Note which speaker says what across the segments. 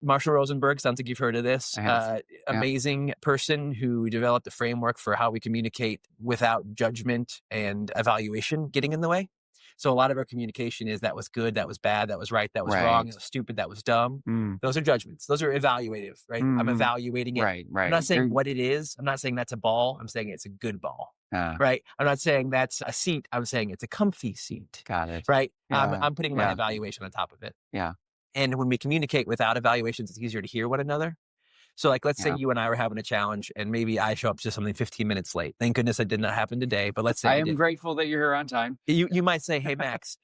Speaker 1: Marshall Rosenberg, sounds like you've heard of this.
Speaker 2: I have. Yeah.
Speaker 1: Amazing person who developed a framework for how we communicate without judgment and evaluation getting in the way. So a lot of our communication is that was good, that was bad, that was right, that was wrong, that was stupid, that was dumb. Those are judgments. Those are evaluative, right? I'm evaluating it.
Speaker 2: Right.
Speaker 1: I'm not saying what it is. I'm not saying that's a ball. I'm saying it's a good ball. Right. I'm not saying that's a seat. I'm saying it's a comfy seat.
Speaker 2: Got it.
Speaker 1: Right.
Speaker 2: Yeah.
Speaker 1: I'm putting my evaluation on top of it.
Speaker 2: Yeah.
Speaker 1: And when we communicate without evaluations, it's easier to hear one another. So like, let's say you and I were having a challenge and maybe I show up to something 15 minutes late. Thank goodness it did not happen today, but let's say
Speaker 2: I am grateful that you're here on time.
Speaker 1: You might say, hey, Max,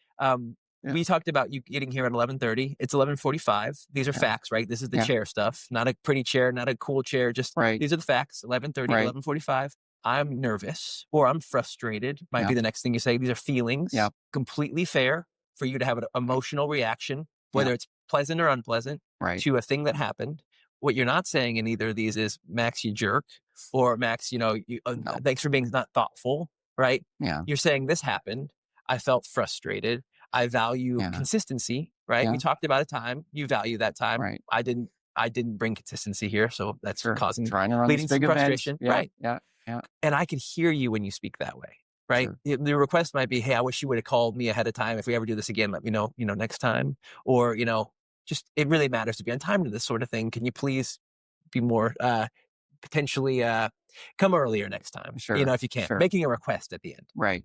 Speaker 1: we talked about you getting here at 11:30. It's 11:45. These are facts, right? This is the chair stuff, not a pretty chair, not a cool chair. Just these are the facts. 11:30, 11:45. I'm nervous or I'm frustrated. Might be the next thing you say. These are feelings. Completely fair for you to have an emotional reaction, whether it's pleasant or unpleasant, to a thing that happened. What you're not saying in either of these is, Max, you jerk, or Max, thanks for being not thoughtful, right?
Speaker 2: Yeah.
Speaker 1: You're saying this happened. I felt frustrated. I value consistency, right? We talked about a time. You value that time.
Speaker 2: Right.
Speaker 1: I didn't bring consistency here, so that's causing
Speaker 2: leading
Speaker 1: to frustration,
Speaker 2: right?
Speaker 1: Yeah. And I can hear you when you speak that way, right? Sure. The request might be, hey, I wish you would have called me ahead of time. If we ever do this again, let me know, next time, or just it really matters to be on time to this sort of thing. Can you please be more potentially come earlier next time?
Speaker 2: Sure.
Speaker 1: If you can, making a request at the end.
Speaker 2: Right.